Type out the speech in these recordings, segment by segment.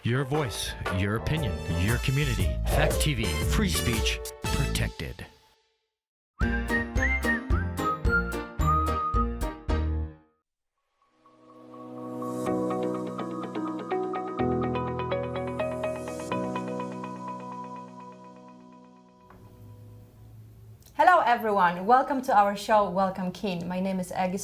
Your voice, your opinion, your community. Fact TV, free speech, protected. Hello everyone, welcome to our show, Welcome Keene. My name is Aggie,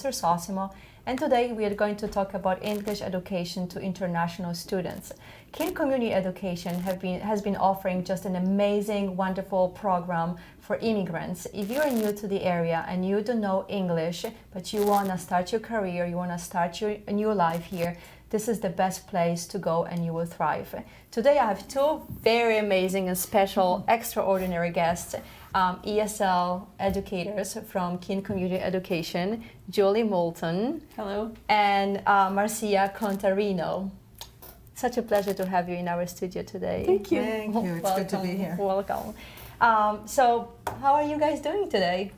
and today we are going to talk about English education to international students. Keene Community Education has been offering just an amazing, wonderful program for immigrants. If you are new to the area and you don't know English, but you want to start your career, you want to start a new life here, this is the best place to go and you will thrive. Today I have two very amazing and special, extraordinary guests, ESL educators from Keene Community Education, Julie Moulton. Hello. And Marcia Cantarino. Such a pleasure to have you in our studio today. Thank you. Thank you. It's good to be here. Welcome. So, how are you guys doing today?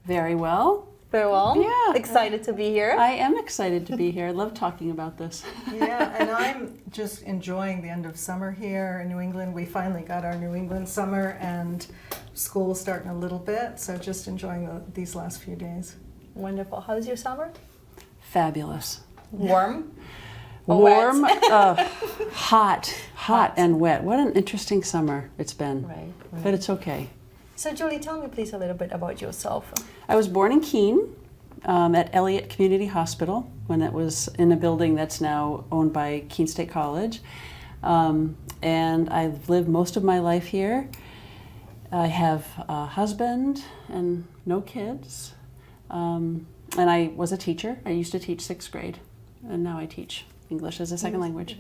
Very well. Very well? Yeah. Excited to be here? I am excited to be here. I love talking about this. Yeah, and I'm just enjoying the end of summer here in New England. We finally got our New England summer and school's starting a little bit, so just enjoying these last few days. Wonderful. How's your summer? Fabulous. Warm? Warm, hot and wet. What an interesting summer it's been. Right. But it's okay. So Julie, tell me please a little bit about yourself. I was born in Keene at Elliott Community Hospital when it was in a building that's now owned by Keene State College. And I've lived most of my life here. I have a husband and no kids. And I was a teacher. I used to teach 6th grade, and now I teach English as a second language.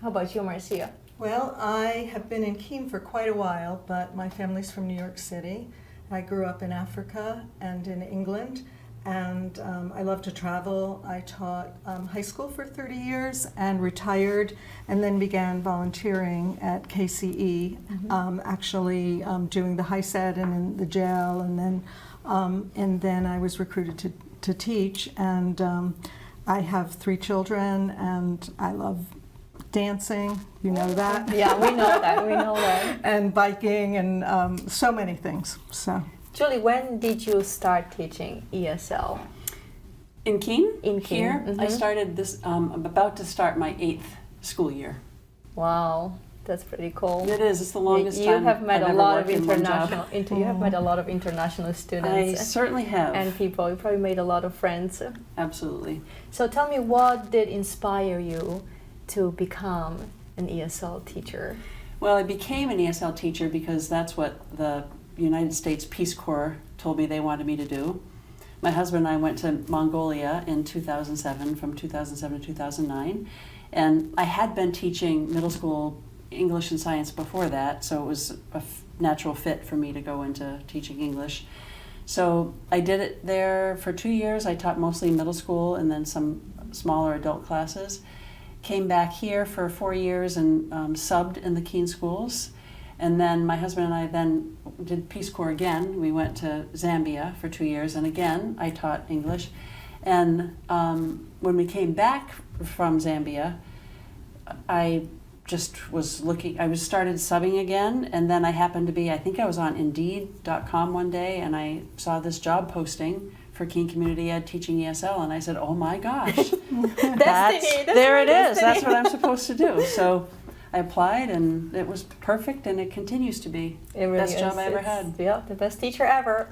How about you, Marcia? Well, I have been in Keene for quite a while, but my family's from New York City. I grew up in Africa and in England, and I love to travel. I taught high school for 30 years and retired, and then began volunteering at KCE, actually doing the high set and in the jail, and then I was recruited to teach, and I have 3 children, and I love dancing, you know that. Yeah, we know that. And biking and so many things. So, Julie, when did you start teaching ESL? In Keene? In Keene. Here, I started this, I'm about to start my 8th school year. Wow, that's pretty cool. It is, it's the longest you time have met I've a ever lot of worked in one job. you have met a lot of international students. I certainly have. And people. You probably made a lot of friends. Absolutely. So tell me, what did inspire you to become an ESL teacher? Well, I became an ESL teacher because that's what the United States Peace Corps told me they wanted me to do. My husband and I went to Mongolia in 2007, from 2007 to 2009, and I had been teaching middle school English and science before that, so it was a natural fit for me to go into teaching English. So I did it there for 2 years. I taught mostly middle school and then some smaller adult classes. Came back here for 4 years and subbed in the Keene schools. And then my husband and I then did Peace Corps again. We went to Zambia for 2 years, and again I taught English. And when we came back from Zambia, I just was looking, I started subbing again, and then I happened to be, I think I was on Indeed.com one day, and I saw this job posting for Keene Community Ed teaching ESL, and I said, oh my gosh, there it is, that's what I'm supposed to do. So I applied, and it was perfect, and it continues to be the best job I ever had. Yeah, the best teacher ever.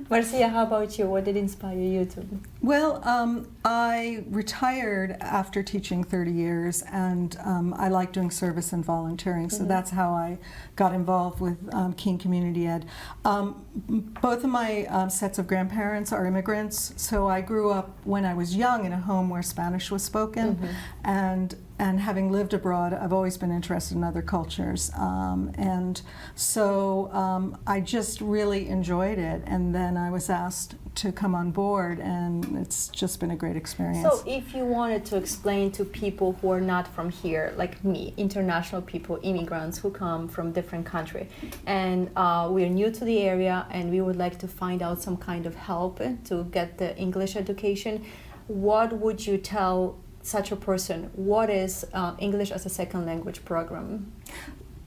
Marcia, how about you? What did inspire you to? well, I retired after teaching 30 years, and I like doing service and volunteering, so that's how I got involved with Keene Community Ed. Both of my sets of grandparents are immigrants, so I grew up when I was young in a home where Spanish was spoken, and having lived abroad, I've always been interested in other cultures. And so I just really enjoyed it. And then I was asked to come on board, and it's just been a great experience. So if you wanted to explain to people who are not from here, like me, international people, immigrants who come from different countries, and we're new to the area and we would like to find out some kind of help to get the English education, what would you tell such a person, what is English as a second language program?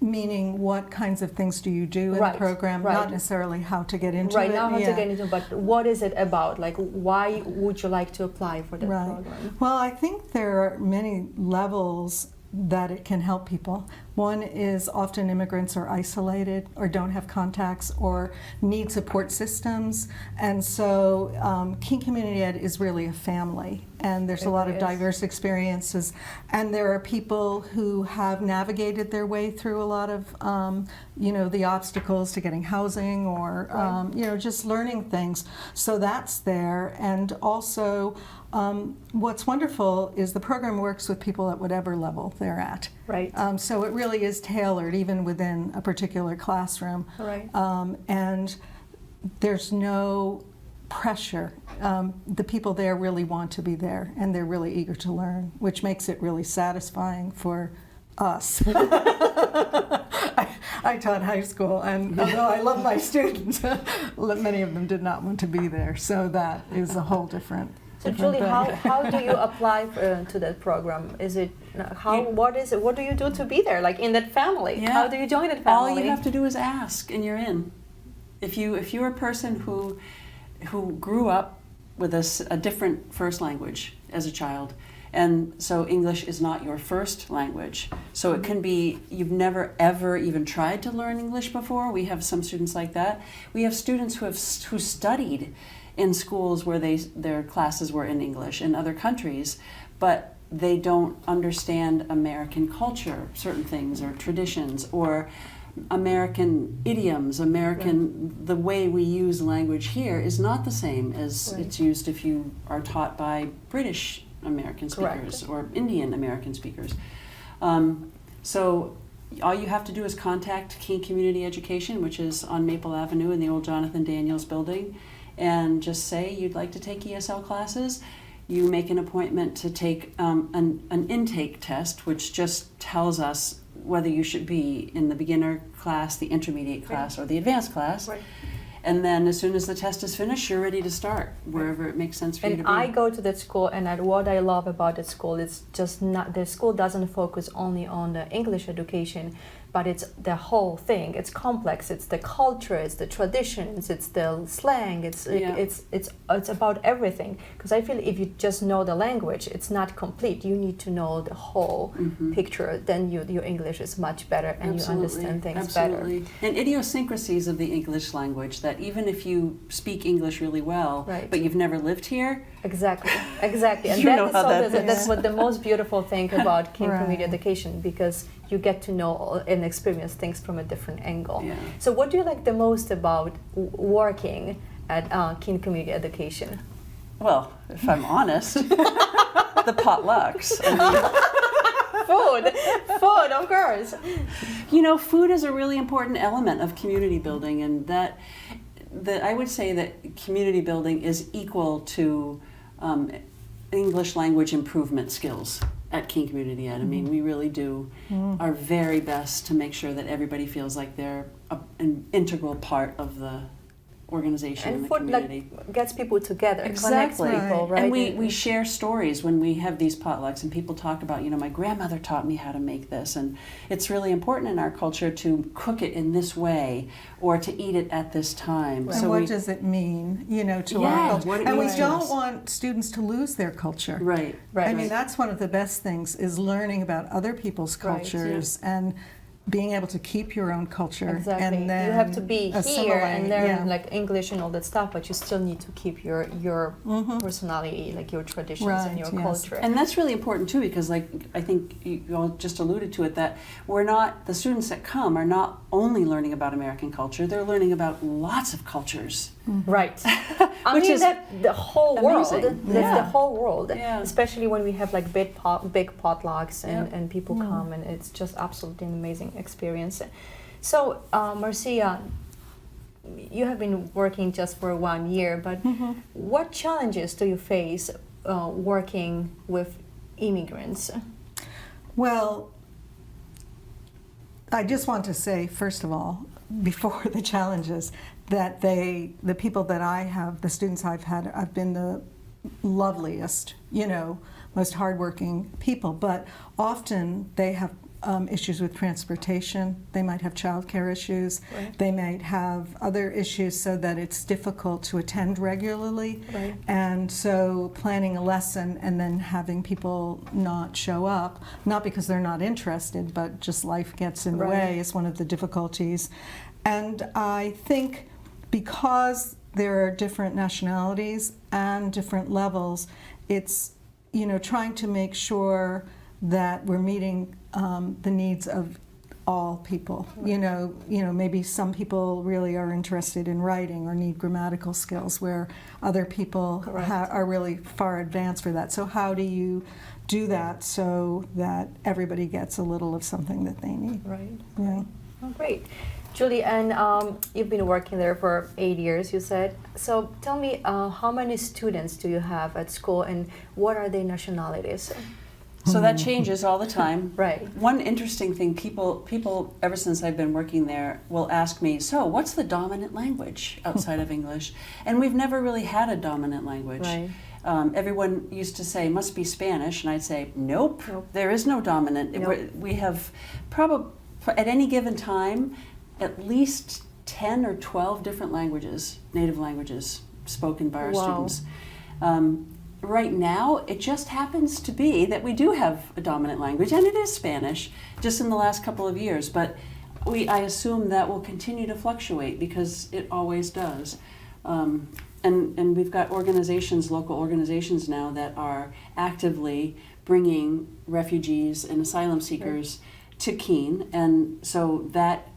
Meaning, what kinds of things do you do in Right, the program? right. Not necessarily how to get into it. Right now, how to yeah. get into, but what is it about? Like, why would you like to apply for that Right. program? Well, I think there are many levels that it can help people. One is often immigrants are isolated or don't have contacts or need support systems. And so Keene Community Ed is really a family. And there's a lot of diverse experiences. And there are people who have navigated their way through a lot of, the obstacles to getting housing or, just learning things. So that's there. And also, what's wonderful is the program works with people at whatever level they're at. Right. So it really is tailored even within a particular classroom. Right. And there's no pressure. The people there really want to be there and they're really eager to learn, which makes it really satisfying for us. I taught high school, and although I love my students, many of them did not want to be there. So that is a whole different. So Julie, how do you apply to that program? Is it what is it? What do you do to be there? Like in that family? Yeah. How do you join that family? All you have to do is ask, and you're in. If you're a person who grew up with a different first language as a child, and so English is not your first language, so it can be you've never ever even tried to learn English before. We have some students like that. We have students who studied in schools where their classes were in English in other countries, but they don't understand American culture, certain things, or traditions, or American idioms, the way we use language here is not the same as it's used if you are taught by British American speakers or Indian American speakers. So all you have to do is contact Keene Community Education, which is on Maple Avenue in the old Jonathan Daniels building, and just say you'd like to take ESL classes. You make an appointment to take an intake test, which just tells us whether you should be in the beginner class, the intermediate class, or the advanced class. Right. And then as soon as the test is finished, you're ready to start wherever it makes sense for you to And be. I go to that school, and what I love about that school is just not the school doesn't focus only on the English education, but it's the whole thing. It's complex. It's the culture. It's the traditions. It's the slang. It's about everything. Because I feel if you just know the language, it's not complete. You need to know the whole picture. Then your English is much better, and you understand things better. And idiosyncrasies of the English language that even if you speak English really well, but you've never lived here. Exactly. And that's what the most beautiful thing about Keene Community Education, because you get to know and experience things from a different angle. Yeah. So what do you like the most about working at Keene Community Education? Well, if I'm honest, the potlucks. Food, of course. Food is a really important element of community building, and that I would say that community building is equal to English language improvement skills at Keene Community Ed. I mean, we really do our very best to make sure that everybody feels like they're an integral part of the organization and the community. Like gets people together, Exactly. connects people, right? And we share stories when we have these potlucks, and people talk about, my grandmother taught me how to make this, and it's really important in our culture to cook it in this way or to eat it at this time. And what does it mean, to our culture? And we don't want students to lose their culture. Right. I mean, that's one of the best things is learning about other people's cultures and being able to keep your own culture. Exactly. And then you have to be here and learn like English and all that stuff, but you still need to keep your personality, like your traditions and your culture. And that's really important too, because I think you all just alluded to it, that the students that come are not only learning about American culture, they're learning about lots of cultures. Right. The whole amazing. world. That's the whole world. Yeah. Especially when we have like big potlucks and people come, and it's just absolutely an amazing experience. So, Marcia, you have been working just for 1 year, but what challenges do you face working with immigrants? Well, I just want to say, first of all, before the challenges, that the people that I have, the students I've had, have been the loveliest, most hardworking people, but often they have issues with transportation. They might have childcare issues. Right. They might have other issues so that it's difficult to attend regularly. Right. And so planning a lesson and then having people not show up, not because they're not interested, but just life gets in the Right. way, is one of the difficulties. And I think because there are different nationalities and different levels, it's, you know, trying to make sure that we're meeting the needs of all people. You know, maybe some people really are interested in writing or need grammatical skills, where other people are really far advanced for that. So how do you do that so that everybody gets a little of something that they need? Right. Yeah. Oh, great. Julie, and you've been working there for 8 years, you said. So tell me, how many students do you have at school, and what are their nationalities? So that changes all the time. Right. One interesting thing, people ever since I've been working there will ask me, so what's the dominant language outside of English? And we've never really had a dominant language. Right. Everyone used to say, must be Spanish, and I'd say, nope. There is no dominant. Nope. We have probably, at any given time, at least 10 or 12 different languages, native languages, spoken by our students. Right now, it just happens to be that we do have a dominant language, and it is Spanish, just in the last couple of years. But I assume that will continue to fluctuate, because it always does. And we've got organizations, local organizations now, that are actively bringing refugees and asylum seekers to Keene, and so that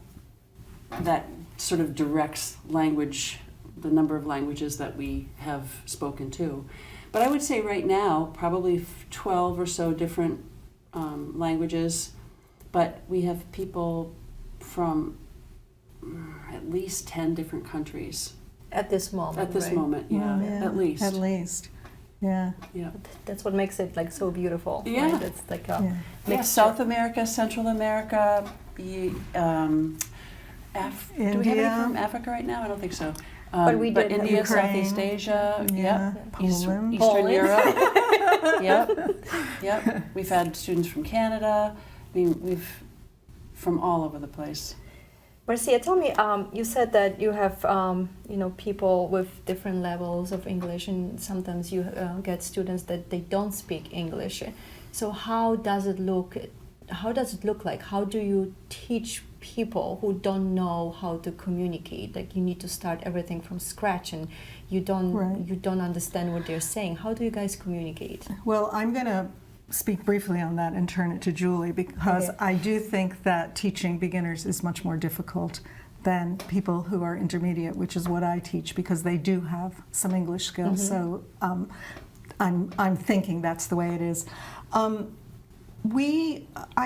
sort of directs language, the number of languages that we have spoken to. But I would say right now, probably 12 or so different languages, but we have people from at least 10 different countries. At this moment, At this right? moment, yeah, at least. At least, yeah. Yeah. That's what makes it like so beautiful. Yeah. Right? It's like a Yeah. Yeah, mixture. South America, Central America, do we have India. any from Africa right now? I don't think so. But we did have India, Ukraine. Southeast Asia, Yeah. Eastern Poland. Europe. Yep. We've had students from Canada. I mean, we've from all over the place. Marcia, tell me, you said that you have, people with different levels of English, and sometimes you get students that they don't speak English. So how does it look? How does it look like? How do you teach people who don't know how to communicate? Like, you need to start everything from scratch, and you don't understand what they're saying. How do you guys communicate? Well, I'm going to speak briefly on that and turn it to Julie, because I do think that teaching beginners is much more difficult than people who are intermediate, which is what I teach, because they do have some English skills. So I'm thinking that's the way it is. I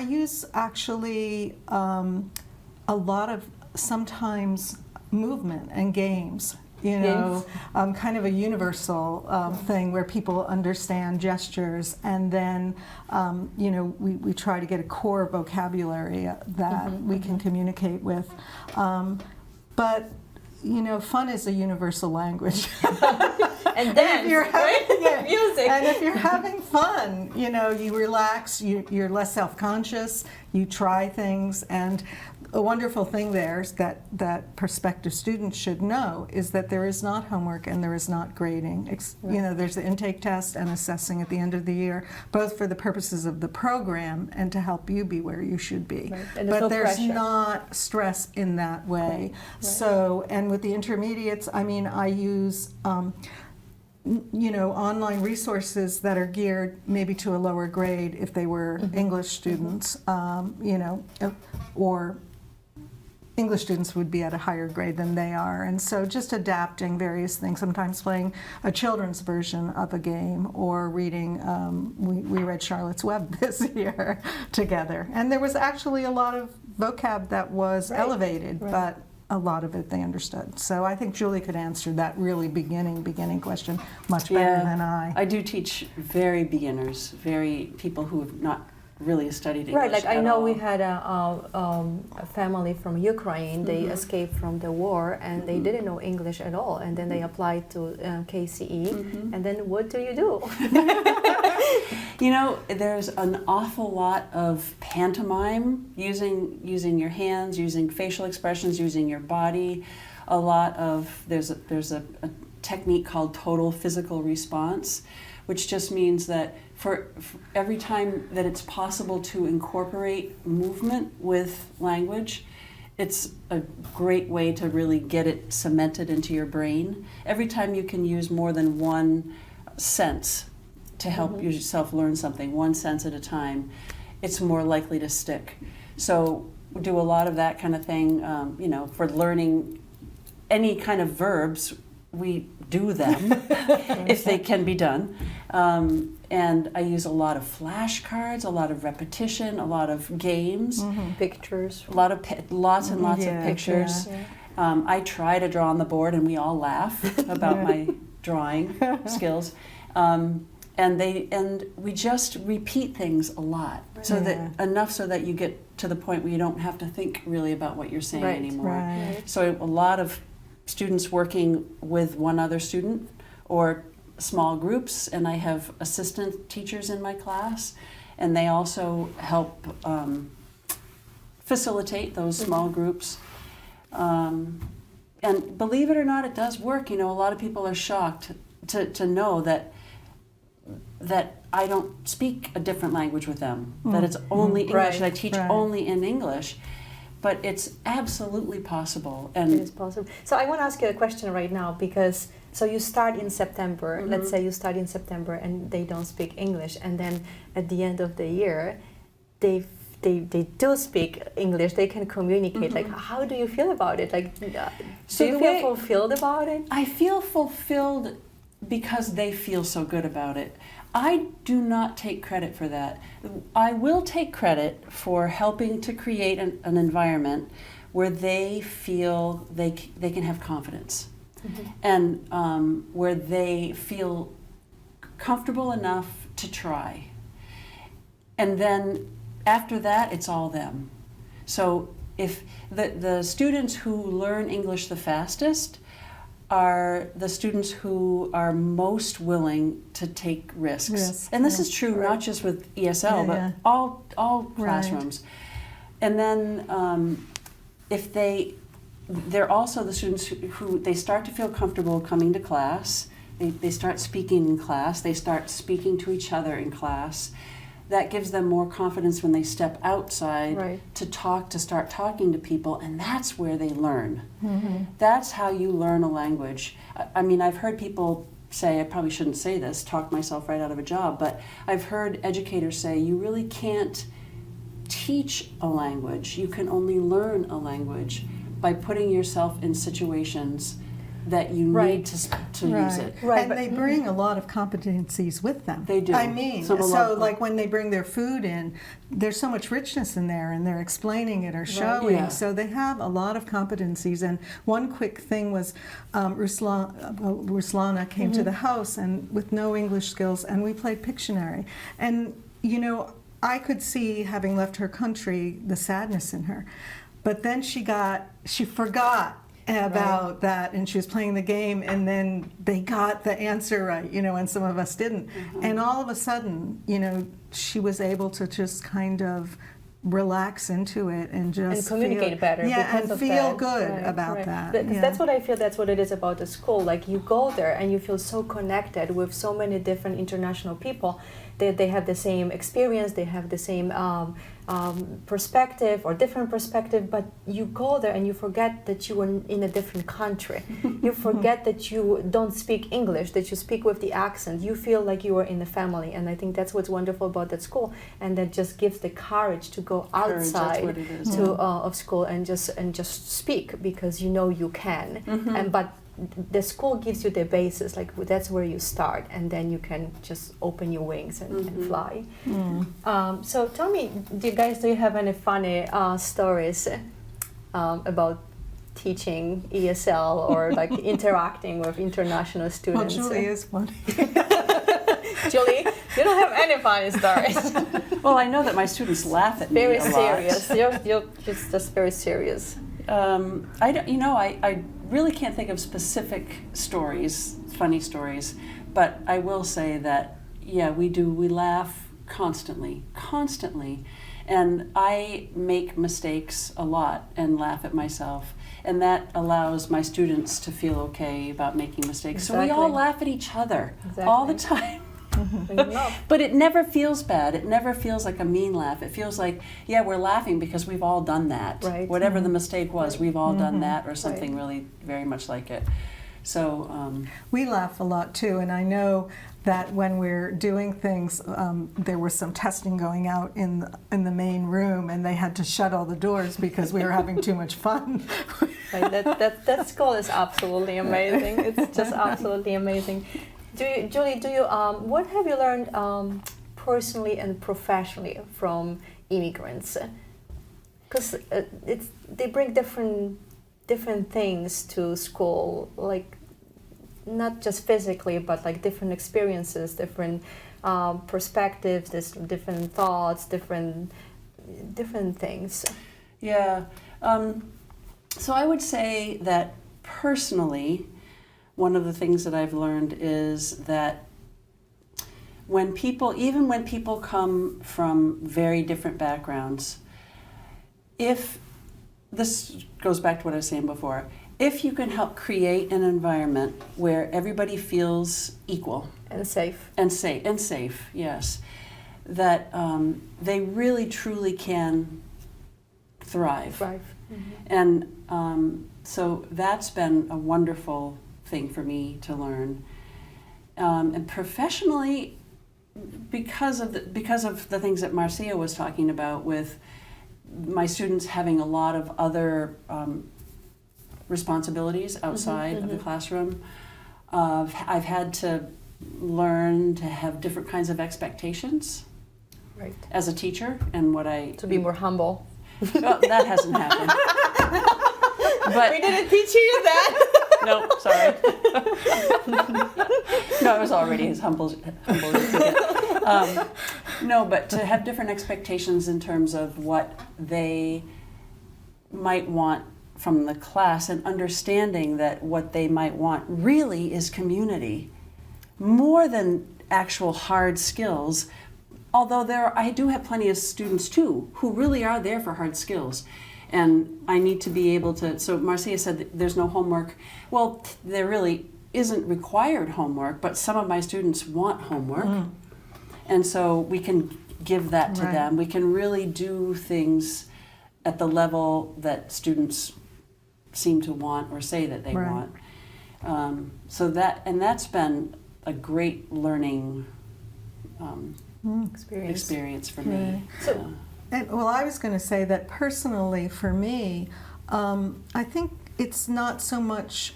use actually a lot of sometimes movement and games. Kind of a universal thing where people understand gestures, and then we try to get a core vocabulary that we can communicate with. But fun is a universal language. And then music. And if you're having fun, you relax, you're less self-conscious, you try things. And a wonderful thing there is that prospective students should know is that there is not homework and there is not grading. There's the intake test and assessing at the end of the year, both for the purposes of the program and to help you be where you should be. Right. And But no there's pressure. not stress in that way. Right. So, and with the intermediates, I use online resources that are geared maybe to a lower grade if they were English students, or English students would be at a higher grade than they are. And so just adapting various things, sometimes playing a children's version of a game, or reading, we read Charlotte's Web this year together. And there was actually a lot of vocab that was elevated, but a lot of it they understood. So I think Julie could answer that really beginning question much better than I. I do teach very beginners, very people who have not really studied English. Right, like I at know all. we had a family from Ukraine. They escaped from the war and they didn't know English at all. And then they applied to KCE. And then what do you do? You know, there's an awful lot of pantomime, using your hands, using facial expressions, using your body. A lot of there's a technique called total physical response, which just means that for every time that it's possible to incorporate movement with language, it's a great way to really get it cemented into your brain. Every time you can use more than one sense to help yourself learn something, one sense at a time, it's more likely to stick. So we do a lot of that kind of thing, you know, for learning any kind of verbs. We do them if they can be done. And I use a lot of flashcards, a lot of repetition, a lot of games, Pictures. a lot of lots and lots of Yeah, pictures. Yeah. I try to draw on the board, and we all laugh about my drawing skills. And we just repeat things a lot, so that enough so that you get to the point where you don't have to think really about what you're saying anymore. Right. So a lot of students working with one other student or small groups, and I have assistant teachers in my class, and they also help facilitate those small groups. And believe it or not, it does work. You know, a lot of people are shocked to know that I don't speak a different language with them, that it's only English, Right, and I teach only in English. But it's absolutely possible. And It is possible. So I want to ask you a question right now, because so you start in September. Let's say you start in September and they don't speak English, and then at the end of the year, they do speak English. They can communicate. Like, how do you feel about it? Like, So do you the feel way- fulfilled about it? I feel fulfilled because they feel so good about it. I do not take credit for that. I will take credit for helping to create an environment where they feel they can have confidence, and where they feel comfortable enough to try. And then after that, it's all them. So if the students who learn English the fastest are the students who are most willing to take risks. And this is true not just with ESL, but all classrooms. And then if they're also the students who they start to feel comfortable coming to class, they start speaking in class, they start speaking to each other in class. That gives them more confidence when they step outside to start talking to people, and that's where they learn. That's how you learn a language. I mean, I've heard people say, I probably shouldn't say this, talk myself right out of a job, but I've heard educators say you really can't teach a language. You can only learn a language by putting yourself in situations that you need to use it. Right, And they bring a lot of competencies with them. They do. I mean, Some so like when they bring their food in, there's so much richness in there, and they're explaining it or showing. Yeah. So they have a lot of competencies. And one quick thing was Ruslana came to the house and with no English skills, and we played Pictionary. And, you know, I could see, having left her country, the sadness in her. But then she forgot about that, and she was playing the game, and then they got the answer right, you know, and some of us didn't. And all of a sudden, you know, she was able to just kind of relax into it and just communicate better. Yeah, because and of feel that. good Right, about right. that. That's what I feel. That's what it is about the school. Like, you go there and you feel so connected with so many different international people. They have the same experience. They have the same perspective or different perspective. But you go there and you forget that you are in a different country. You forget that you don't speak English. That you speak with the accent. You feel like you are in a family. And I think that's what's wonderful about that school. And that just gives the courage to go outside That's what it is. of school and just speak, because you know you can. But the school gives you the basis, like that's where you start, and then you can just open your wings and fly. So tell me, do you have any funny stories about teaching ESL or like interacting with international Well, students? Julie is funny. Julie, You don't have any funny stories. Well, I know that my students laugh at me Very a lot. serious. You're just very serious. I really can't think of specific stories, funny stories, but I will say that, yeah, we laugh constantly. And I make mistakes a lot and laugh at myself. And that allows my students to feel okay about making mistakes. Exactly. So we all laugh at each other all the time. But it never feels bad. It never feels like a mean laugh. It feels like, yeah, we're laughing because we've all done that. Right. Whatever the mistake was, we've all done that or something Right. really very much like it. So We laugh a lot too, and I know that when we're doing things, there was some testing going out in the main room, and they had to shut all the doors because we were having too much fun. Right, that school is absolutely amazing. It's just absolutely amazing. Julie, what have you learned personally and professionally from immigrants? Because they bring different things to school, like not just physically, but like different experiences, different perspectives, different thoughts, different things. yeah. So I would say that personally, one of the things that I've learned is that even when people come from very different backgrounds, if this goes back to what I was saying before, if you can help create an environment where everybody feels equal And safe. and safe, yes, that they really truly can thrive. Right. And so that's been a wonderful thing for me to learn. And professionally, because of the things that Marcia was talking about, with my students having a lot of other responsibilities outside of the classroom, I've had to learn to have different kinds of expectations Right. as a teacher, and what To be more humble. Well, that hasn't happened. But We didn't teach you that. no, sorry. No, it was already as humble as you could get. No, but to have different expectations in terms of what they might want from the class, and understanding that what they might want really is community, more than actual hard skills. Although I do have plenty of students too who really are there for hard skills. And I need to be able to, so Marcia said that there's no homework. Well, there really isn't required homework, but some of my students want homework. And so we can give that to Right. them. We can really do things at the level that students seem to want or say that they Right. want. That's been a great learning experience for me. Right. So- Well, I was going to say that personally for me, I think it's not so much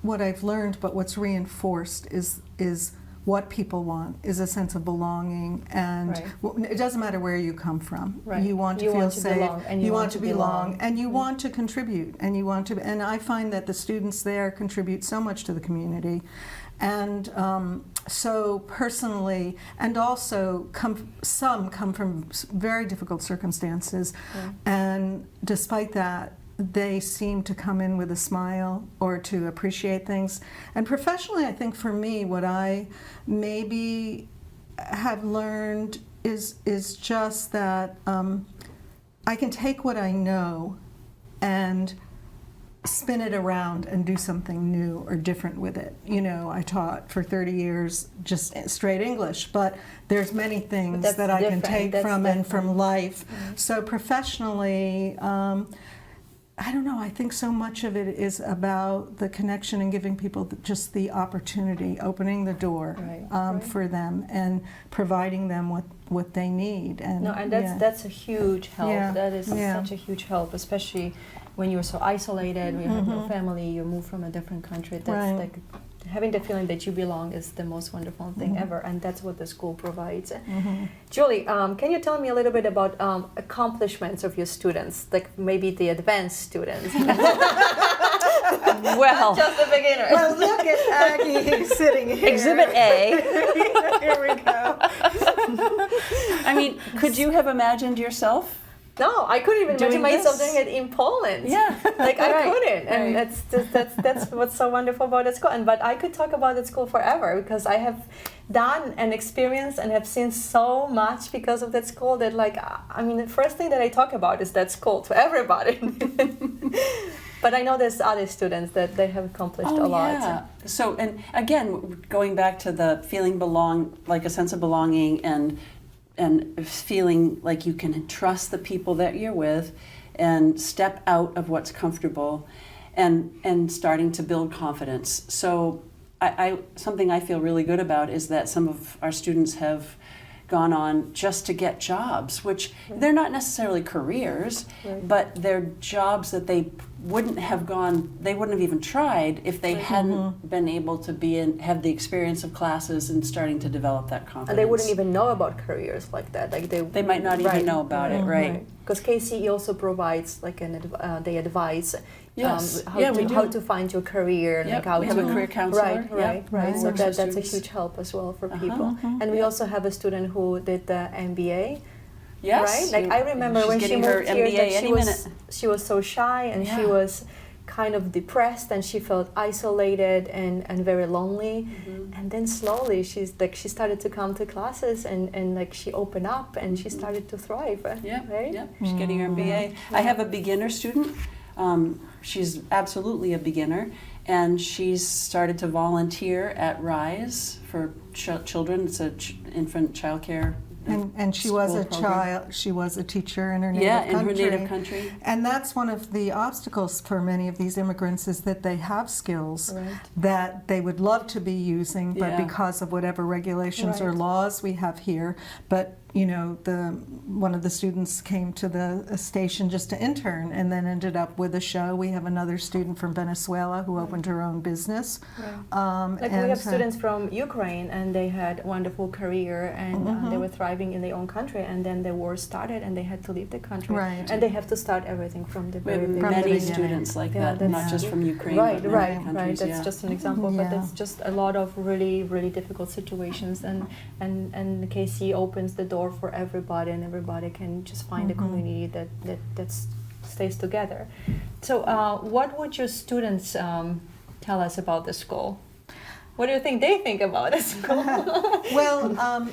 what I've learned, but what's reinforced is what people want, is a sense of belonging, and Right. it doesn't matter where you come from. Right. You want to You feel want to safe, belong, and you want to belong, and you Mhm. want to contribute, and you want to. And I find that the students there contribute so much to the community. And so personally, and also some come from very difficult circumstances, and despite that, they seem to come in with a smile or to appreciate things. And professionally, I think for me, what I maybe have learned is just that I can take what I know and spin it around and do something new or different with it. You know, I taught for 30 years just straight English, but there's many things that's that I can different. take That's from and different. from life. So professionally, I don't know, I think so much of it is about the connection and giving people just the opportunity, opening the door Right. for them and providing them what they need. And, No, and yeah. that's a huge help. Yeah. That is Yeah. such a huge help, especially when you're so isolated, when you have no family, you move from a different country. That's Right. like having the feeling that you belong is the most wonderful thing ever, and that's what the school provides. Julie, can you tell me a little bit about accomplishments of your students, like maybe the advanced students? Well, Just a beginner. Well, look at Aggie sitting here. Exhibit A. Here we go. I mean, could you have imagined yourself? No, I couldn't even Doing imagine myself this? doing it in Poland. Yeah. Like I Right, couldn't, and right. that's what's so wonderful about the school. And but I could talk about the school forever because I have done and experienced and have seen so much because of that school that I mean the first thing that I talk about is that school to everybody. But I know there's other students that they have accomplished a lot. Yeah. So, and again, going back to the feeling like a sense of belonging and feeling like you can trust the people that you're with and step out of what's comfortable and starting to build confidence. So I something I feel really good about is that some of our students have gone on just to get jobs, which they're not necessarily careers, but they're jobs that they wouldn't have even tried if they hadn't been able to have the experience of classes and starting to develop that confidence. And they wouldn't even know about careers like that. Like they might not even know about it, right? Because KCE also provides like they advise Yes. how to find your career, Yep. like how We to have a career counselor. right. Who So works with that's a students. huge help as well for people. And we also have a student who did the MBA. Yes. Right? Like I remember She's when she getting her moved here MBA that any minute. she was so shy and she Yeah. was kind of depressed and she felt isolated and very lonely. And then slowly she started to come to classes and like she opened up and she started to thrive. Yeah, Right? yeah. She's getting her MBA. I have a beginner student. She's absolutely a beginner, and she's started to volunteer at Rise for children. It's a infant child care. And she was school a program. child. She was a teacher in her native Yeah, country. in her native country. And that's one of the obstacles for many of these immigrants is that they have skills Right. that they would love to be using, but Yeah. because of whatever regulations or Right. laws we have here, but you know, one of the students came to the station just to intern and then ended up with a show. We have another student from Venezuela who opened her own business. Like we have students from Ukraine and they had wonderful career and they were thriving in their own country and then the war started and they had to leave the country. Right. And they have to start everything from the We very have beginning. many beginning. students like Yeah, that, not that's- just from Ukraine, Right, but right, many countries. right. That's just an example, but Yeah. that's just a lot of really, really difficult situations and the KC opens the door for everybody and everybody can just find a community that stays together. So what would your students tell us about the school? What do you think they think about the school? Well,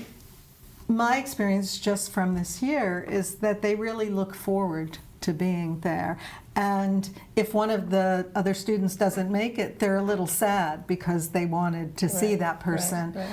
my experience just from this year is that they really look forward to being there. And if one of the other students doesn't make it, they're a little sad because they wanted to see Right, that person. right.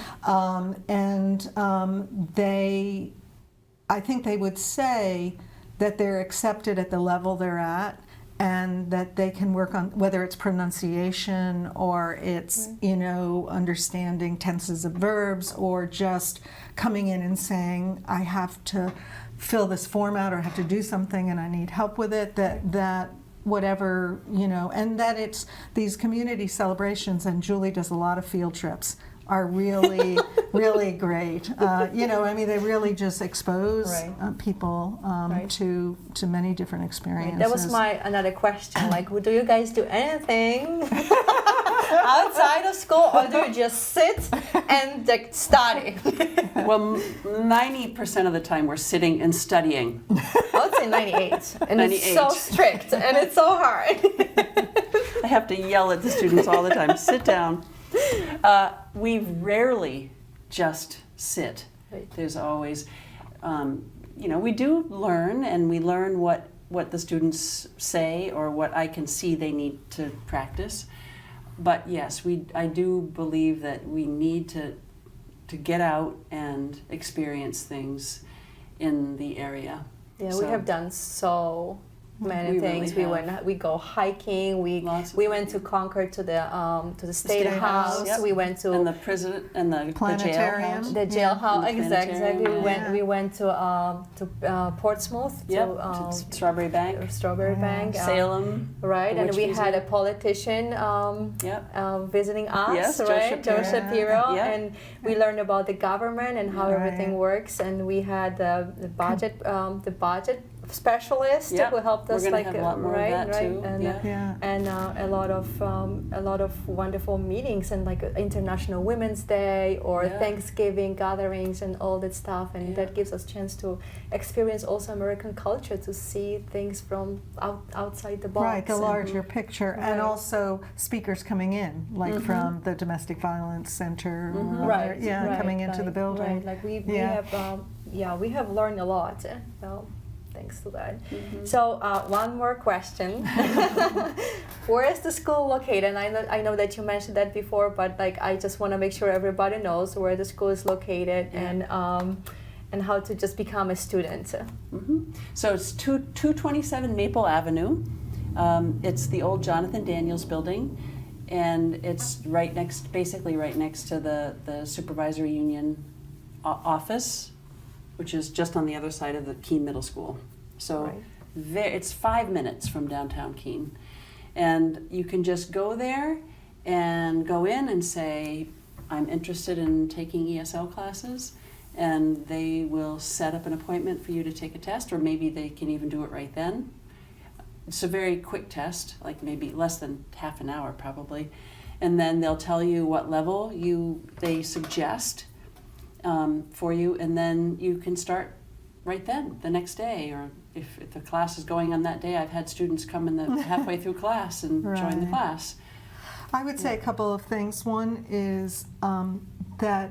I think they would say that they're accepted at the level they're at and that they can work on whether it's pronunciation or it's understanding tenses of verbs or just coming in and saying I have to fill this form out or I have to do something and I need help with it, that whatever, and that it's these community celebrations, and Julie does a lot of field trips, are really, really great. They really just expose Right. people Right. to many different experiences. That was my another question. Like, do you guys do anything outside of school, or do you just sit and like study? Well, 90% of the time we're sitting and studying. I would say 98, and 98. it's so strict and it's so hard. I have to yell at the students all the time, sit down. We rarely just sit. Right. There's always, we do learn, and we learn what the students say or what I can see they need to practice. But yes, I do believe that we need to get out and experience things in the area. Yeah, So- we have done so many We things. really We have. we go hiking. Lots of We went to Concord to the State House. Yep. We went to And the president and the Planetarium. jailhouse. the jailhouse. and the Exactly. planetarium, We went to Portsmouth Yep, to to Strawberry Bank, Strawberry Bank. Salem. Right, the and Witch we had a Museum. politician Yep. visiting us, Yes, Joe right? Joe Shapiro. Shapiro, Yeah. and we learned about the government and how Right. everything works. And we had the budget specialist Yep. who helped us, We're gonna like have a lot more of right, that, too. and Yeah. Yeah. and a lot of wonderful meetings and like International Women's Day or Yeah. Thanksgiving gatherings and all that stuff, and Yeah. that gives us chance to experience also American culture, to see things from outside the box. Right, the and- larger picture, and Right. also speakers coming in, like from the Domestic Violence Center, or Right, other- yeah, right, coming into the like- building. Right, like we Yeah. have we have learned a lot. Well, thanks to that. Mm-hmm. So one more question: where is the school located? And I know that you mentioned that before, but like I just want to make sure everybody knows where the school is located and how to just become a student. So it's 227 Maple Avenue. It's the old Jonathan Daniels building, and it's basically right next to the supervisory union office, which is just on the other side of the Keene Middle School. So Right. it's 5 minutes from downtown Keene. And you can just go there and go in and say, I'm interested in taking ESL classes, and they will set up an appointment for you to take a test, or maybe they can even do it right then. It's a very quick test, like maybe less than half an hour probably. And then they'll tell you what level they suggest for you, and then you can start right then, the next day, or if the class is going on that day. I've had students come in the halfway through class and join the Right. class. I would say a couple of things. One is that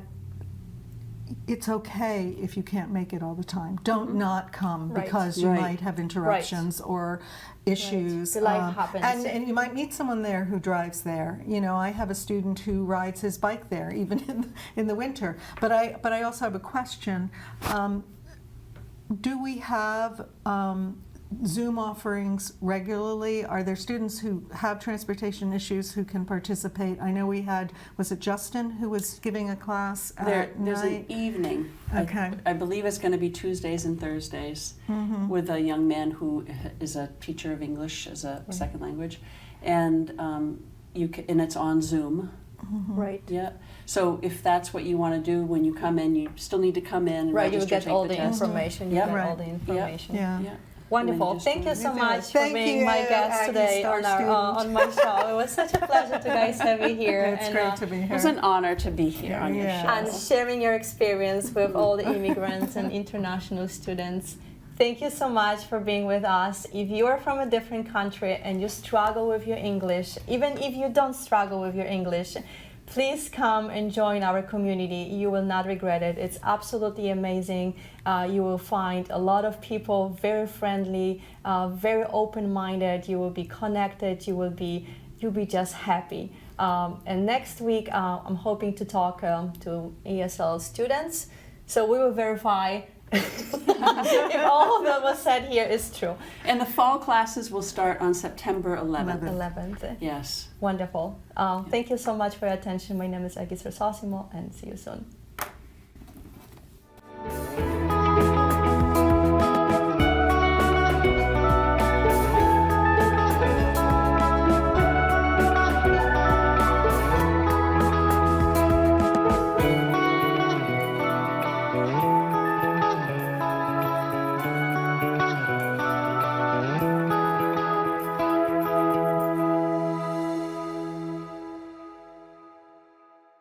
it's okay if you can't make it all the time. Don't not come Right. because you Right. might have interruptions or issues. The life happens. And you might meet someone there who drives there. You know, I have a student who rides his bike there, even in the winter. But I also have a question. Do we have Zoom offerings regularly? Are there students who have transportation issues who can participate? I know we had, was it Justin who was giving a class at There's an night? evening. Okay. I believe it's going to be Tuesdays and Thursdays with a young man who is a teacher of English as a second language, and and it's on Zoom. Right. Yeah. So if that's what you want to do when you come in, you still need to come in and Right, you register, get take all the the test. information. You Yep. get all Right. the information. Yeah. Yeah. Wonderful. And then you Thank you just so go. much Thank for being you, my guest Aggie today Star on my show. It was such a pleasure to guys have you here. It's and, great to be It here. was an honor to be here on your Yeah. show. and sharing your experience with all the immigrants and international students. Thank you so much for being with us. If you are from a different country and you struggle with your English, even if you don't struggle with your English, please come and join our community. You will not regret it. It's absolutely amazing. You will find a lot of people very friendly, very open-minded. You will be connected. You'll be just happy. And next week, I'm hoping to talk to ESL students. So we will verify if all of that was said here is true. And the fall classes will start on September 11th. 11th. Yes. Wonderful. Thank you so much for your attention. My name is Aggie, and see you soon.